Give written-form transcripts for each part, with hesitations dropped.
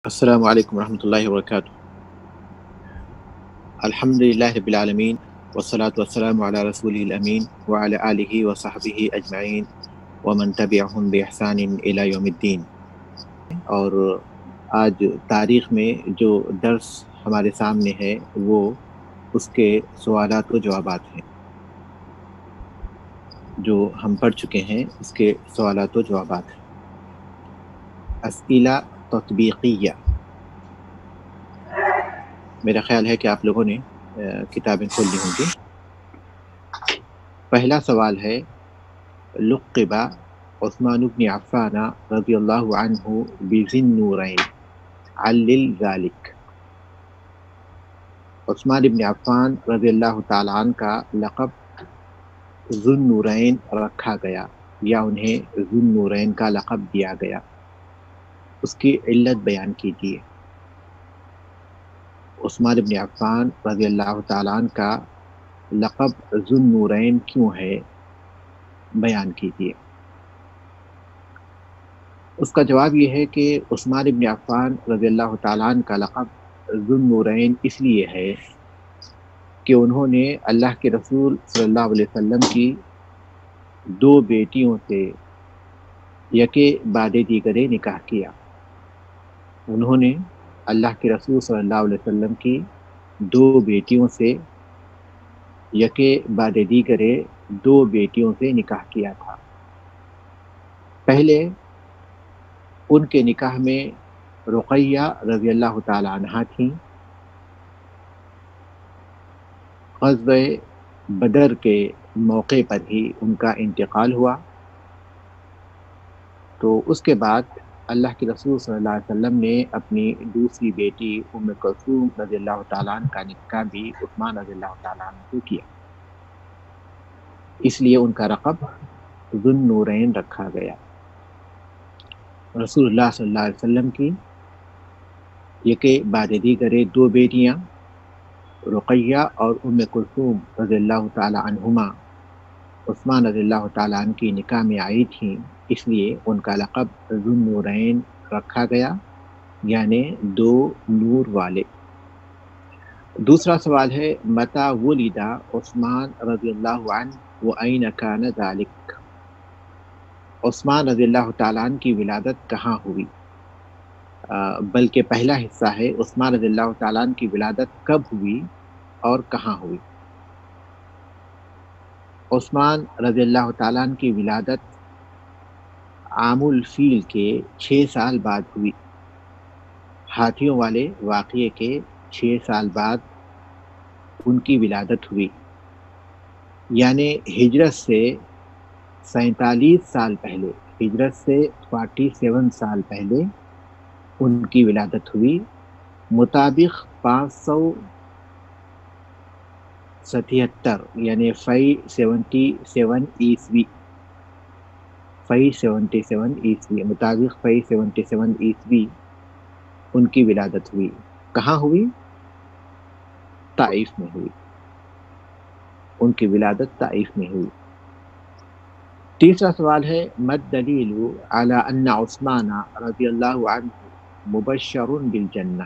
السلام علیکم ورحمۃ اللہ وبرکاتہ۔ الحمد للہ رب العالمین والصلاة والسلام علی رسول الامین وعلی آلہ وصحبہ اجمعین ومن تبعہم بإحسان الی یوم الدین۔ اور آج تاریخ میں جو درس ہمارے سامنے ہے وہ اس کے سوالات و جوابات ہیں، جو ہم پڑھ چکے ہیں اس کے سوالات و جوابات ہیں۔ اسئلہ تطبیقیہ، میرا خیال ہے کہ آپ لوگوں نے کتابیں کھول لی ہوں گی۔ پہلا سوال ہے، لقب عثمان بن عفان رضی اللہ عنہ بذی النورین علل ذلک۔ عثمان بن عفان رضی اللہ تعالیٰ عنہ کا لقب ذو النورین رکھا گیا یا انہیں ذو النورین کا لقب دیا گیا، اس کی علت بیان کیجیے۔ عثمان بن عفان رضی اللہ تعالیٰ عنہ کا لقب ذو النورین کیوں ہے، بیان کیجیے۔ اس کا جواب یہ ہے کہ عثمان بن عفان رضی اللہ تعالیٰ عنہ کا لقب ذو النورین اس لیے ہے کہ انہوں نے اللہ کے رسول صلی اللہ علیہ وسلم کی دو بیٹیوں سے یکے بعد دیگرے نکاح کیا۔ انہوں نے اللہ کے رسول صلی اللہ علیہ وسلم کی دو بیٹیوں سے یکے بعد دیگرے دو بیٹیوں سے نکاح کیا تھا۔ پہلے ان کے نکاح میں رقیہ رضی اللہ تعالی عنہا تھیں۔ غزوہ بدر کے موقع پر ہی ان کا انتقال ہوا، تو اس کے بعد اللہ کے رسول صلی اللہ علیہ وسلم نے اپنی دوسری بیٹی ام کلثوم رضی اللہ تعالیٰ عنہ کا نکاح بھی عثمان رضی اللہ تعالیٰ عنہ کو کیا، اس لیے ان کا لقب ذو النورین رکھا گیا۔ رسول اللہ صلی اللہ علیہ وسلم کی یکے بعد دیگرے دو بیٹیاں رقیہ اور ام کلثوم رضی اللہ تعالیٰ عنہما عثمان رضی اللہ تعالیٰ عنہ کی نکاح میں آئی تھیں، اس لیے ان کا لقب ذو النورین رکھا گیا، یعنی دو نور والے۔ دوسرا سوال ہے، متی ولد عثمان رضی اللہ عنہ وأین کان ذلک۔ عثمان رضی اللہ تعالیٰ عنہ کی ولادت کہاں ہوئی؟ بلکہ پہلا حصہ ہے، عثمان رضی اللہ تعالیٰ عنہ کی ولادت کب ہوئی اور کہاں ہوئی؟ عثمان رضی اللہ تعالیٰ عنہ کی ولادت عام الفیل کے 6 سال بعد ہوئی۔ ہاتھیوں والے واقعے کے 6 سال بعد ان کی ولادت ہوئی، یعنی ہجرت سے 47 سال پہلے، ہجرت سے 47 سال پہلے ان کی ولادت ہوئی، مطابق 577 یعنی 577 عیسوی، 577 عیسوی، مطابق 577 عیسوی ان کی ولادت ہوئی۔ کہاں ہوئی؟ طائف میں ہوئی، ان کی ولادت طائف میں ہوئی۔ تیسرا سوال ہے، ما الدلیل علی ان عثمان رضی اللہ عنہ مبشر بالجنہ۔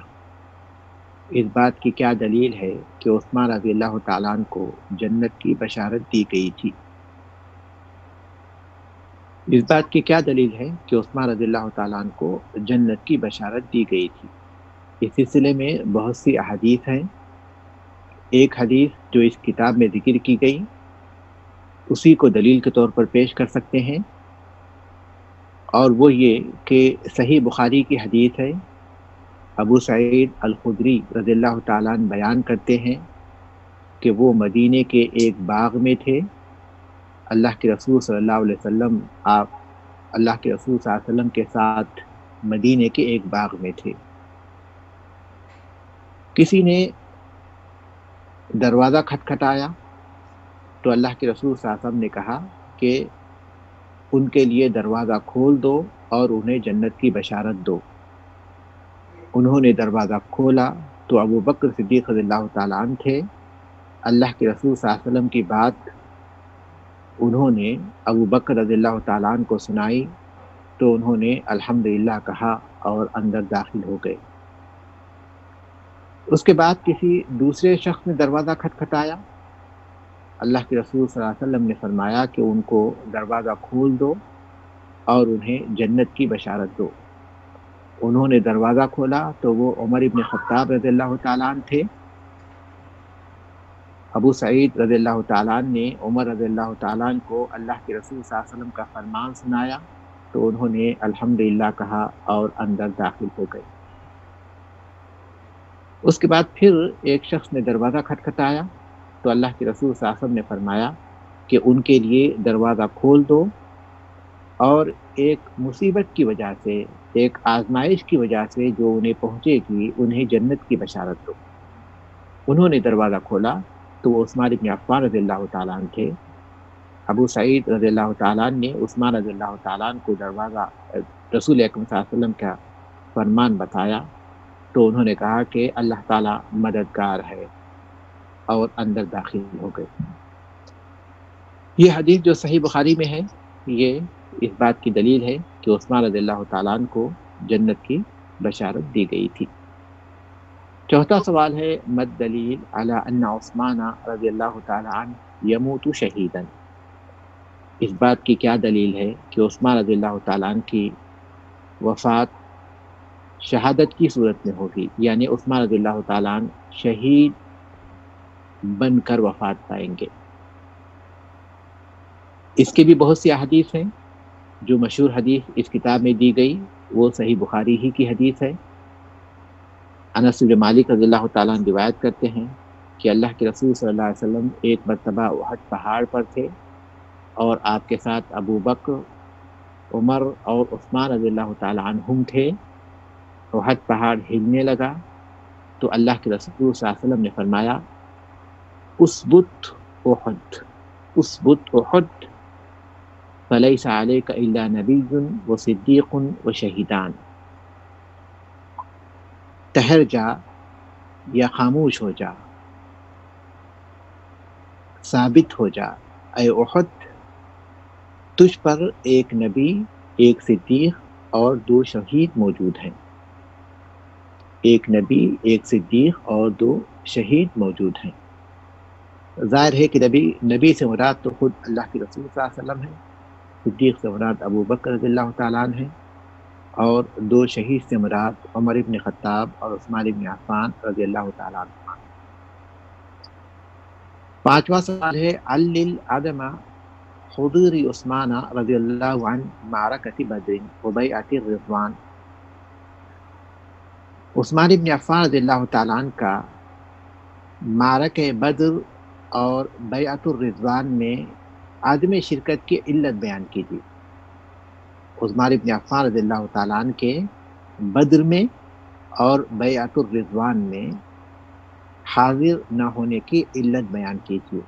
اس بات کی کیا دلیل ہے کہ عثمان رضی اللہ تعالیٰ عنہ کو جنت کی بشارت دی گئی تھی؟ اس بات کی کیا دلیل ہے کہ عثمان رضی اللہ تعالیٰ عنہ کو جنت کی بشارت دی گئی تھی؟ اس سلسلے میں بہت سی احادیث ہیں۔ ایک حدیث جو اس کتاب میں ذکر کی گئی اسی کو دلیل کے طور پر پیش کر سکتے ہیں، اور وہ یہ کہ صحیح بخاری کی حدیث ہے، ابو سعید الخدری رضی اللہ تعالیٰ عنہ بیان کرتے ہیں کہ وہ مدینے کے ایک باغ میں تھے، اللہ کے رسول صلی اللہ علیہ وسلم اللہ کے رسول صلی اللہ علیہ وسلم کے ساتھ مدینے کے ایک باغ میں تھے۔ کسی نے دروازہ کھٹکھٹایا تو اللہ کے رسول صلی اللہ علیہ وسلم نے کہا کہ ان کے لیے دروازہ کھول دو اور انہیں جنت کی بشارت دو۔ انہوں نے دروازہ کھولا تو ابو بکر صدیق رضی اللہ تعالیٰ عنہ تھے۔ اللہ کے رسول صلی اللہ علیہ وسلم کی بات انہوں نے ابو بکر رضی اللہ تعالیٰ عنہ کو سنائی تو انہوں نے الحمدللہ کہا اور اندر داخل ہو گئے۔ اس کے بعد کسی دوسرے شخص نے دروازہ کھٹکھٹایا۔ اللہ کے رسول صلی اللہ علیہ وسلم نے فرمایا کہ ان کو دروازہ کھول دو اور انہیں جنت کی بشارت دو۔ انہوں نے دروازہ کھولا تو وہ عمر ابن خطاب رضی اللہ تعالیٰ عنہ تھے۔ ابو سعید رضی اللہ تعالیٰ عنہ نے عمر رضی اللہ تعالیٰ عنہ کو اللہ کے رسول صلی اللہ علیہ وسلم کا فرمان سنایا تو انہوں نے الحمدللہ کہا اور اندر داخل ہو گئے۔ اس کے بعد پھر ایک شخص نے دروازہ کھٹکھٹایا تو اللہ کے رسول صلی اللہ علیہ وسلم نے فرمایا کہ ان کے لیے دروازہ کھول دو اور ایک مصیبت کی وجہ سے، ایک آزمائش کی وجہ سے جو انہیں پہنچے گی، انہیں جنت کی بشارت دو۔ انہوں نے دروازہ کھولا تو وہ عثمان بن عفان رضی اللہ تعالیٰ عنہ تھے۔ ابو سعید رضی اللہ تعالیٰ عنہ نے عثمان رضی اللہ تعالیٰ عنہ کو دروازہ رسول اکرم صلی اللہ علیہ وسلم کا فرمان بتایا تو انہوں نے کہا کہ اللہ تعالیٰ مددگار ہے، اور اندر داخل ہو گئے۔ یہ حدیث جو صحیح بخاری میں ہے، یہ اس بات کی دلیل ہے کہ عثمان رضی اللہ تعالیٰ عنہ کو جنت کی بشارت دی گئی تھی۔ چوتھا سوال ہے، مد دلیل علی ان عثمان رضی اللہ تعالیٰ عنہ یموت شہیدا؟ اس بات کی کیا دلیل ہے کہ عثمان رضی اللہ تعالیٰ عنہ کی وفات شہادت کی صورت میں ہوگی، یعنی عثمان رضی اللہ تعالیٰ عنہ شہید بن کر وفات پائیں گے۔ اس کی بھی بہت سی احادیث ہیں۔ جو مشہور حدیث اس کتاب میں دی گئی وہ صحیح بخاری ہی کی حدیث ہے۔ انس بن مالک رضی اللہ تعالیٰ عنہ روایت کرتے ہیں کہ اللہ کے رسول صلی اللہ علیہ وسلم ایک مرتبہ احد پہاڑ پر تھے اور آپ کے ساتھ ابو بکر، عمر اور عثمان رضی اللہ تعالیٰ عنہم تھے۔ احد پہاڑ ہلنے لگا تو اللہ کے رسول صلی اللہ علیہ وسلم نے فرمایا، اسبت احد، اسبت احد، فلیس علیک الا نبی و صدیق و شہیدان۔ ٹھہر جا یا خاموش ہو جا، ثابت ہو جا اے احد، تجھ پر ایک نبی، ایک صدیق اور دو شہید موجود ہیں۔ ایک نبی، ایک صدیق اور دو شہید موجود ہیں۔ ظاہر ہے کہ نبی سے مراد تو خود اللہ کے رسول صلی اللہ علیہ وسلم ہے، صدیق سے مراد ابو بکر رضی اللہ تعالیٰ عنہ ہے، اور دو شہید سے مراد عمر ابن خطاب اور عثمان ابن عفان رضی اللہ تعالیٰ عنہ۔ پانچواں سوال ہے، علل عدم حضور عثمان رضی اللہ عنہ معرکۃ بدر و بیعۃ الرضوان۔ عثمان ابن عفان رضی اللہ تعالیٰ عنہ کا معرکہ بدر اور بیعۃ الرضوان میں عدم شرکت کی علت بیان کیجیے۔ عثمان ابن عفان رضی اللہ تعالیٰ عنہ کے بدر میں اور بیعۃ الرضوان میں حاضر نہ ہونے کی علت بیان کیجیے۔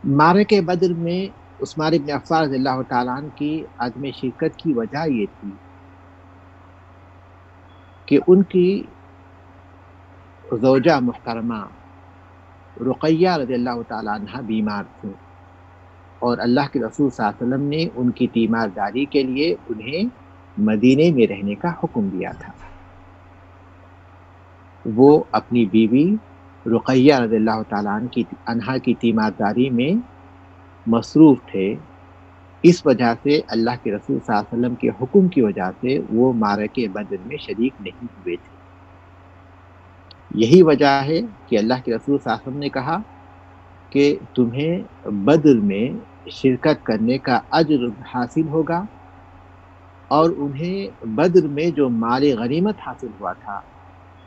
معرکہ بدر میں عثمان ابن عفان رضی اللہ تعالیٰ عنہ کی عدم شرکت کی وجہ یہ تھی کہ ان کی زوجہ محترمہ رقیہ رضی اللہ تعالیٰ عنہ بیمار تھیں، اور اللہ کے رسول صلی اللہ علیہ وسلم نے ان کی تیمارداری کے لیے انہیں مدینے میں رہنے کا حکم دیا تھا۔ وہ اپنی بیوی رقیہ رضی اللہ تعالیٰ عنہ کی تیمارداری میں مصروف تھے۔ اس وجہ سے اللہ کے رسول صلی اللہ علیہ وسلم کے حکم کی وجہ سے وہ معرکہ بدر میں شریک نہیں ہوئے تھے۔ یہی وجہ ہے کہ اللہ کے رسول صلی اللہ علیہ وسلم نے کہا کہ تمہیں بدر میں شرکت کرنے کا اجر حاصل ہوگا، اور انہیں بدر میں جو مال غنیمت حاصل ہوا تھا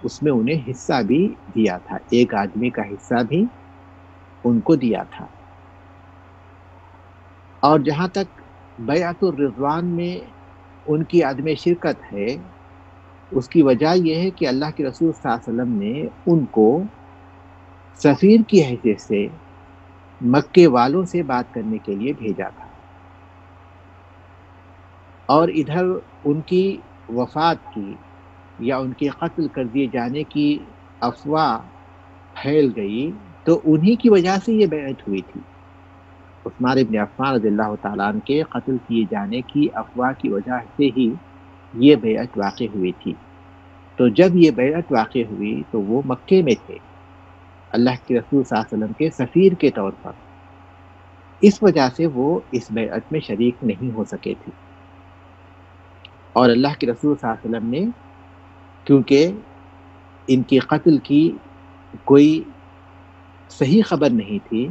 اس میں انہیں حصہ بھی دیا تھا، ایک آدمی کا حصہ بھی ان کو دیا تھا۔ اور جہاں تک بیعۃ الرضوان میں ان کی عدم شرکت ہے، اس کی وجہ یہ ہے کہ اللہ کے رسول صلی اللہ علیہ وسلم نے ان کو سفیر کی حیثیت سے مکے والوں سے بات کرنے کے لیے بھیجا تھا، اور ادھر ان کی وفات کی یا ان کے قتل کر دیے جانے کی افواہ پھیل گئی تو انہی کی وجہ سے یہ بیعت ہوئی تھی۔ عثمان ابن عفان رضی اللہ تعالیٰ عنہ کے قتل کیے جانے کی افواہ کی وجہ سے ہی یہ بیعت واقع ہوئی تھی۔ تو جب یہ بیعت واقع ہوئی تو وہ مکے میں تھے، اللہ کے رسول صلی اللہ علیہ وسلم کے سفیر کے طور پر، اس وجہ سے وہ اس بیعت میں شریک نہیں ہو سکے تھے۔ اور اللہ کے رسول صلی اللہ علیہ وسلم نے کیونکہ ان کے قتل کی کوئی صحیح خبر نہیں تھی،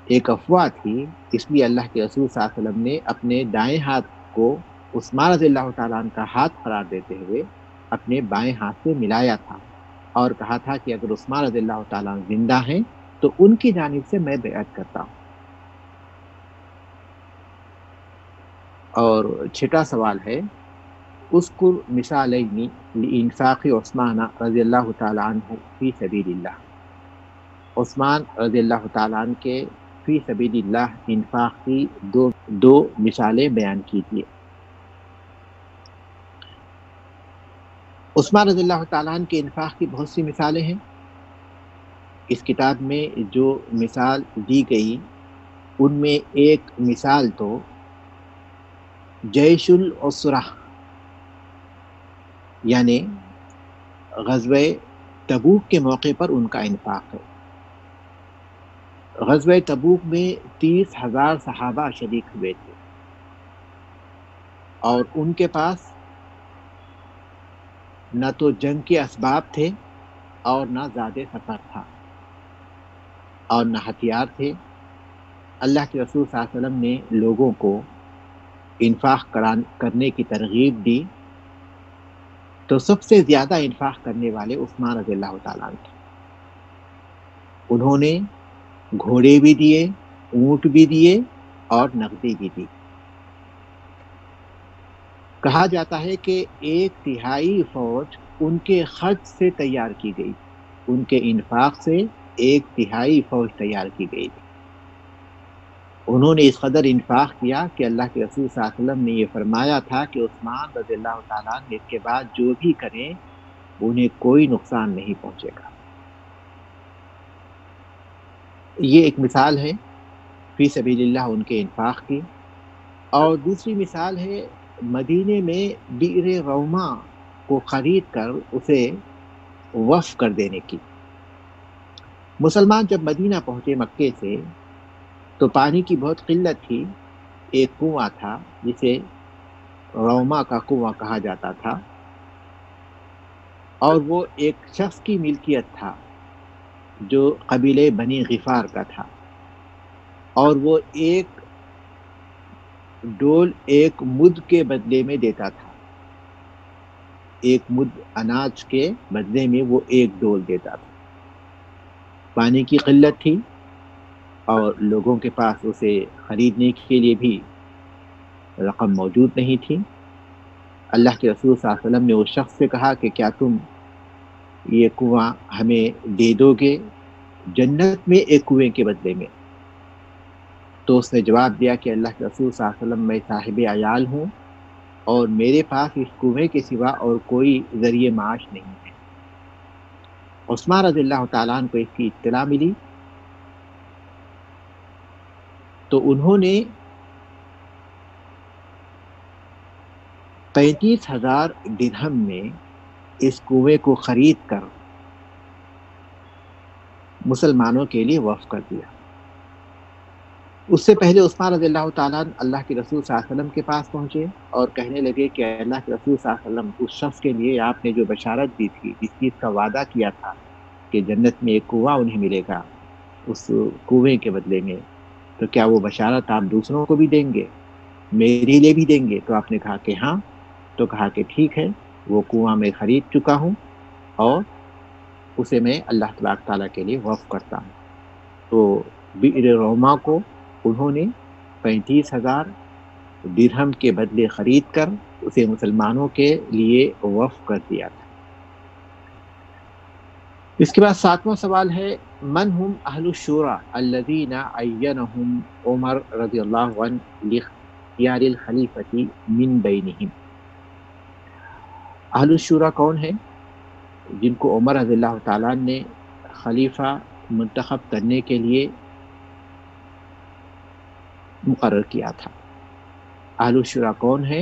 ایک افواہ تھی، اس لیے اللہ کے رسول صلی اللہ علیہ وسلم نے اپنے دائیں ہاتھ کو عثمان رضی اللہ تعالیٰ عنہ کا ہاتھ قرار دیتے ہوئے اپنے بائیں ہاتھ سے ملایا تھا اور کہا تھا کہ اگر عثمان رضی اللہ تعالیٰ عنہ زندہ ہیں تو ان کی جانب سے میں بیعت کرتا ہوں۔ اور چھٹا سوال ہے، اذکر مثالین لانفاق عثمان رضی اللہ تعالیٰ عنہ فی سبیل اللہ۔ عثمان رضی اللہ تعالیٰ عنہ کے فی سبیل اللہ انفاق کی دو مثالیں بیان کیجیے۔ عثمان رضی اللہ تعالیٰ عنہ کے انفاق کی بہت سی مثالیں ہیں۔ اس کتاب میں جو مثال دی گئی ان میں ایک مثال تو جیش العسرہ یعنی غزوہ تبوک کے موقع پر ان کا انفاق ہے۔ غزوہ تبوک میں 30,000 صحابہ شریک ہوئے تھے اور ان کے پاس نہ تو جنگ کے اسباب تھے اور نہ زاد سفر تھا اور نہ ہتھیار تھے۔ اللہ کے رسول صلی اللہ علیہ وسلم نے لوگوں کو انفاق کرنے کی ترغیب دی تو سب سے زیادہ انفاق کرنے والے عثمان رضی اللہ تعالیٰ عنہ تھے۔ انہوں نے گھوڑے بھی دیے، اونٹ بھی دیے اور نقدی بھی دی۔ کہا جاتا ہے کہ 1/3 فوج ان کے خرچ سے تیار کی گئی، ان کے انفاق سے 1/3 فوج تیار کی گئی تھی۔ انہوں نے اس قدر انفاق کیا کہ اللہ کے رسول صلی اللہ علیہ وسلم نے یہ فرمایا تھا کہ عثمان رضی اللہ تعالیٰ عنہ اس کے بعد جو بھی کریں انہیں کوئی نقصان نہیں پہنچے گا۔ یہ ایک مثال ہے فی سبیل اللہ ان کے انفاق کی۔ اور دوسری مثال ہے مدینے میں بئر روما کو خرید کر اسے وقف کر دینے کی۔ مسلمان جب مدینہ پہنچے مکے سے تو پانی کی بہت قلت تھی۔ ایک کنواں تھا جسے روما کا کنواں کہا جاتا تھا اور وہ ایک شخص کی ملکیت تھا جو قبیلے بنی غفار کا تھا، اور وہ ایک ڈول ایک مد کے بدلے میں دیتا تھا۔ ایک مد اناج کے بدلے میں وہ ایک ڈول دیتا تھا۔ پانی کی قلت تھی اور لوگوں کے پاس اسے خریدنے کے لیے بھی رقم موجود نہیں تھی۔ اللہ کے رسول صلی اللہ علیہ وسلم نے اس شخص سے کہا کہ کیا تم یہ کنواں ہمیں دے دو گے جنت میں ایک کنویں کے بدلے میں؟ تو اس نے جواب دیا کہ اللہ کے رسول صلی اللہ علیہ وسلم میں صاحب عیال ہوں اور میرے پاس اس کنویں کے سوا اور کوئی ذریعہ معاش نہیں ہے۔ عثمان رضی اللہ تعالیٰ عنہ کو اس کی اطلاع ملی تو انہوں نے 35,000 درہم میں اس کنویں کو خرید کر مسلمانوں کے لیے وقف کر دیا۔ اس سے پہلے عثمان رضی اللہ تعالیٰ عنہ اللہ کے رسول صلی اللہ علیہ وسلم کے پاس پہنچے اور کہنے لگے کہ اللہ کے رسول صلی اللہ علیہ وسلم، اس شخص کے لیے آپ نے جو بشارت دی تھی، جس چیز کا وعدہ کیا تھا کہ جنت میں ایک کنواں انہیں ملے گا اس کنویں کے بدلے میں، تو کیا وہ بشارت آپ دوسروں کو بھی دیں گے، میرے لیے بھی دیں گے؟ تو آپ نے کہا کہ ہاں۔ تو کہا کہ ٹھیک ہے، وہ کنواں میں خرید چکا ہوں اور اسے میں اللہ تبارک تعالیٰ کے لیے وقف کرتا ہوں۔ تو بئر روما کو انہوں نے 35,000 درہم کے بدلے خرید کر اسے مسلمانوں کے لیے وقف کر دیا تھا۔ اس کے بعد 7واں سوال ہے، من ہم اہل الشورى الذین عینہم عمر رضی اللہ عنہ لاختیار الخلیفۃ من بینہم۔ اہل الشورى کون ہیں؟ جن کو عمر رضی اللہ تعالیٰ نے خلیفہ منتخب کرنے کے لیے مقرر کیا تھا۔ اہل الشورى کون ہیں؟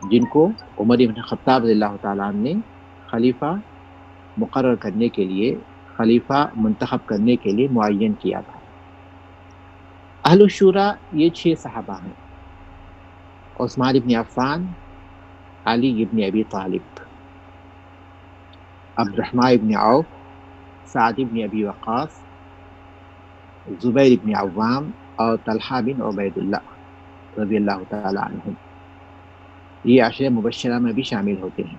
جن کو عمر بن خطاب رضی اللہ تعالیٰ عنہ نے خلیفہ مقرر کرنے کے لیے، خلیفہ منتخب کرنے کے لیے معین کیا تھا۔ اہل الشورا یہ 6 صحابہ ہیں: عثمان بن عفان، علی بن ابی طالب، عبد الرحمن بن عوف، سعد بن ابی وقاص، زبیر بن عوام اور طلحہ بن عبید اللہ رضی اللہ تعالیٰ عنہم۔ یہ عشرہ مبشرہ میں بھی شامل ہوتے ہیں۔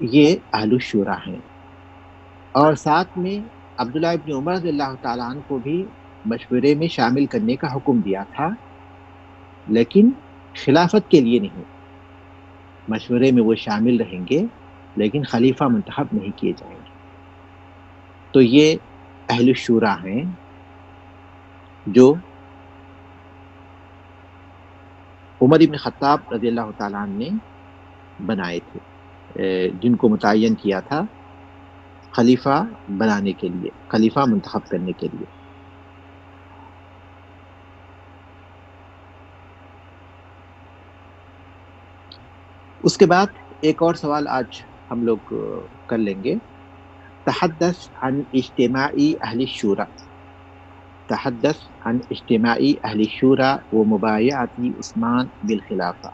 یہ اہل الشورا ہیں، اور ساتھ میں عبداللہ ابن عمر رضی اللہ تعالیٰ عنہ کو بھی مشورے میں شامل کرنے کا حکم دیا تھا، لیکن خلافت کے لیے نہیں۔ مشورے میں وہ شامل رہیں گے لیکن خلیفہ منتخب نہیں کیے جائیں گے۔ تو یہ اہل الشورا ہیں جو عمر بن خطاب رضی اللہ تعالیٰ عنہ نے بنائے تھے، جن کو متعین کیا تھا خلیفہ بنانے کے لیے، خلیفہ منتخب کرنے کے لیے۔ اس کے بعد ایک اور سوال آج ہم لوگ کر لیں گے۔ تحدث عن اجتماعی اہل الشورا، تحدث عن اجتماعی اہل الشورا و مبایعت عثمان بالخلافہ۔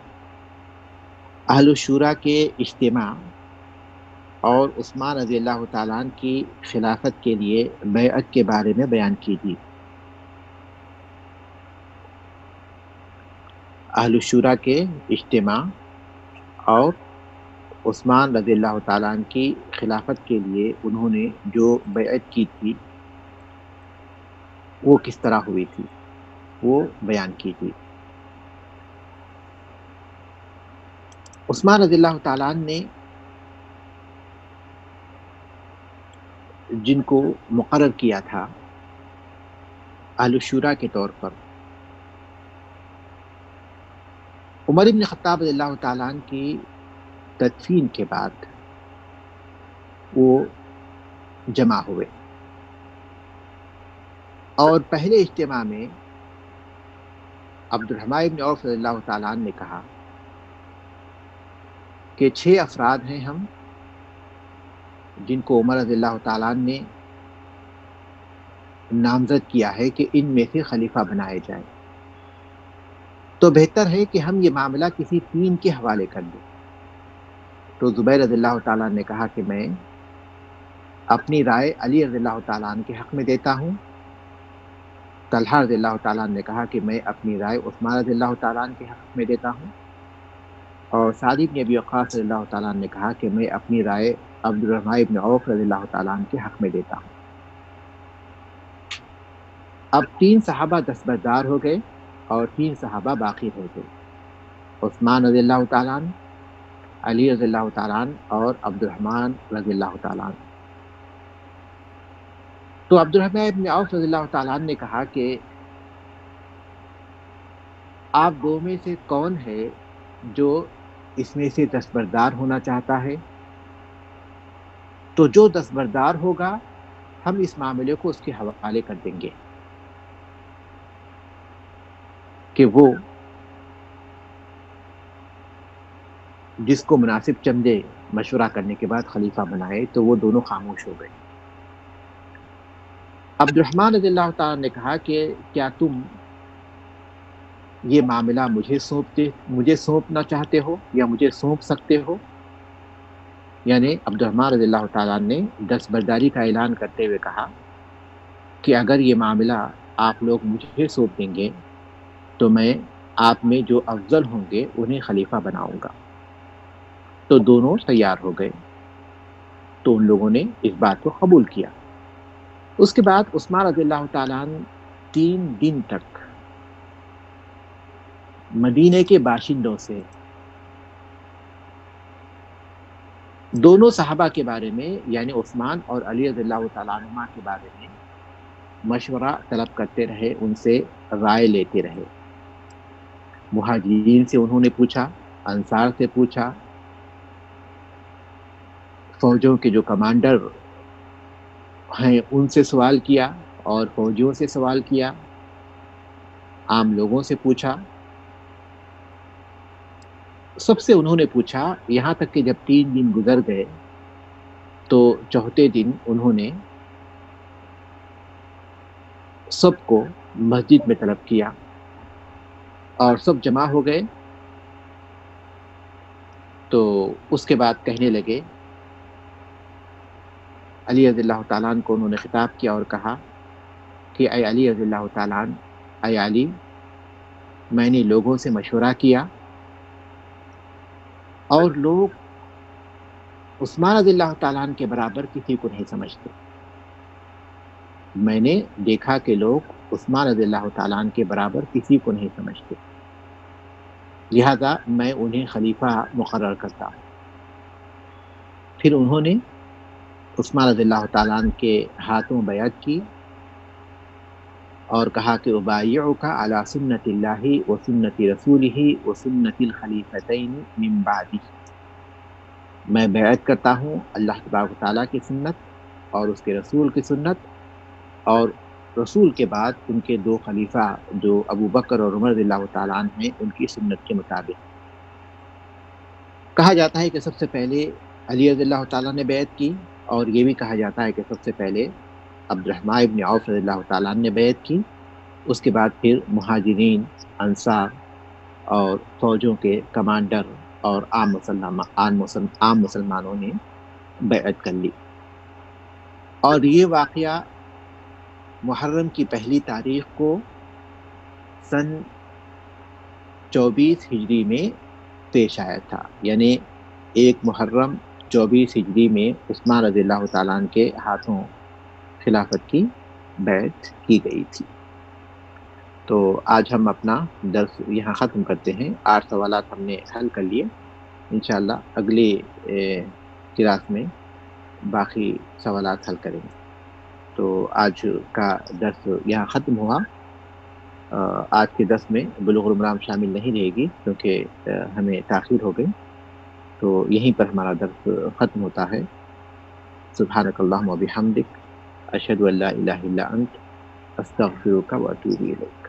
اہل الشورا کے اجتماع اور عثمان رضی اللہ تعالیٰ عنہ کی خلافت کے لیے بیعت کے بارے میں بیان کیجیے۔ اہل الشورا کے اجتماع اور عثمان رضی اللہ تعالیٰ عنہ کی خلافت کے لیے انہوں نے جو بیعت کی تھی وہ کس طرح ہوئی تھی، وہ بیان کیجیے۔ عثمان رضی اللہ تعالیٰ عنہ نے جن کو مقرر کیا تھا اہل الشورا کے طور پر، عمر بن خطاب رضی اللہ تعالیٰ عنہ کی تدفین کے بعد وہ جمع ہوئے، اور پہلے اجتماع میں عبد الرحمن بن عوف رضی اللہ تعالیٰ عنہ نے کہا کہ 6 افراد ہیں ہم جن کو عمر رضی اللہ تعالیٰ عنہ نے نامزد کیا ہے کہ ان میں سے خلیفہ بنائے جائیں، تو بہتر ہے کہ ہم یہ معاملہ کسی 3 کے حوالے کر دیں۔ تو زبیر رضی اللہ تعالیٰ عنہ نے کہا کہ میں اپنی رائے علی رضی اللہ تعالیٰ عنہ کے حق میں دیتا ہوں۔ طلحہ رضی اللہ تعالیٰ عنہ نے کہا کہ میں اپنی رائے عثمان رضی اللہ تعالیٰ عنہ کے حق میں دیتا ہوں، اور سعد بن ابی وقاص رضی اللہ تعالیٰ عنہ نے کہا کہ میں اپنی رائے عبد الرحمن بن عوف رضی اللہ تعالیٰ عنہ کے حق میں دیتا ہوں۔ اب 3 صحابہ دستبردار ہو گئے اور 3 صحابہ باقی رہ گئے، عثمان رضی اللہ تعالیٰ عنہ، علی رضی اللہ تعالیٰ عنہ اور عبد الرحمن رضی اللہ تعالیٰ عنہ۔ تو عبد الرحمن بن عوف رضی اللہ تعالیٰ عنہ نے کہا کہ آپ 2 میں سے کون ہے جو اس میں سے دستبردار ہونا چاہتا ہے؟ تو جو دستبردار ہوگا ہم اس معاملے کو اس کے حوالے کر دیں گے کہ وہ جس کو مناسب چمجھے مشورہ کرنے کے بعد خلیفہ بنائے۔ تو وہ دونوں خاموش ہو گئے۔ عبد الرحمن رضی اللہ تعالیٰ نے کہا کہ کیا تم یہ معاملہ مجھے سونپنا چاہتے ہو یا مجھے سونپ سکتے ہو؟ یعنی عبد الرحمن رضی اللہ تعالیٰ نے دستبرداری کا اعلان کرتے ہوئے کہا کہ اگر یہ معاملہ آپ لوگ مجھے سونپ دیں گے تو میں آپ میں جو افضل ہوں گے انہیں خلیفہ بناؤں گا۔ تو دونوں تیار ہو گئے، تو ان لوگوں نے اس بات کو قبول کیا۔ اس کے بعد عثمان رضی اللہ تعالیٰ عنہ 3 دن تک مدینے کے باشندوں سے دونوں صحابہ کے بارے میں، یعنی عثمان اور علی رضی اللہ تعالیٰ عنہما کے بارے میں مشورہ طلب کرتے رہے، ان سے رائے لیتے رہے۔ مہاجرین سے انہوں نے پوچھا، انصار سے پوچھا، فوجوں کے جو کمانڈر ہیں ان سے سوال کیا، اور فوجیوں سے سوال کیا، عام لوگوں سے پوچھا، سب سے انہوں نے پوچھا، یہاں تک کہ جب 3 دن گزر گئے تو چوتھے دن انہوں نے سب کو مسجد میں طلب کیا اور سب جمع ہو گئے. تو اس کے بعد کہنے لگے، علی رضی اللہ تعالیٰ عنہ کو انہوں نے خطاب کیا اور کہا کہ اے علی رضی اللہ تعالیٰ عنہ، اے علی، میں نے لوگوں سے مشورہ کیا اور لوگ عثمان رضی اللہ تعالیٰ عنہ کے برابر کسی کو نہیں سمجھتے. میں نے دیکھا کہ لوگ عثمان رضی اللہ تعالیٰ عنہ کے برابر کسی کو نہیں سمجھتے، لہذا میں انہیں خلیفہ مقرر کرتا ہوں. پھر انہوں نے عثمان رضی اللہ تعالیٰ عنہ کے ہاتھوں بیعت کی اور کہا کہ ابایعک علی سنت اللہ و سنت رسولہ و سنت الخلیفتین من بعدہ، میں بیعت کرتا ہوں اللہ تبارک و تعالیٰ کی سنت اور اس کے رسول کی سنت اور رسول کے بعد ان کے 2 خلیفہ جو ابو بکر اور عمر رضی اللہ تعالیٰ عنہ ہیں ان کی سنت کے مطابق. کہا جاتا ہے کہ سب سے پہلے علی رضی اللہ تعالیٰ نے بیعت کی، اور یہ بھی کہا جاتا ہے کہ سب سے پہلے عبد الرحمن ابن عوف رضی اللہ تعالیٰ عنہ نے بیعت کی، اس کے بعد پھر مہاجرین، انصار اور فوجوں کے کمانڈر اور عام مسلمانوں نے بیعت کر لی. اور یہ واقعہ محرم کی پہلی تاریخ کو سن 24 ہجری میں پیش آیا تھا، یعنی 1 محرم 24 ہجری میں عثمان رضی اللہ تعالیٰ عنہ کے ہاتھوں خلافت کی بیعت کی گئی تھی. تو آج ہم اپنا درس یہاں ختم کرتے ہیں. 8 سوالات ہم نے حل کر لیے. انشاءاللہ اگلی کلاس میں باقی سوالات حل کریں گے. تو آج کا درس یہاں ختم ہوا. آج کے درس میں بلوغ المرام شامل نہیں رہے گی کیونکہ ہمیں تاخیر ہو گئی. تو یہیں پر ہمارا درس ختم ہوتا ہے. سبحانک اللہم و بحمدک، اشہد ان لا الہ الا انت، استغفرک و اتوب الیک.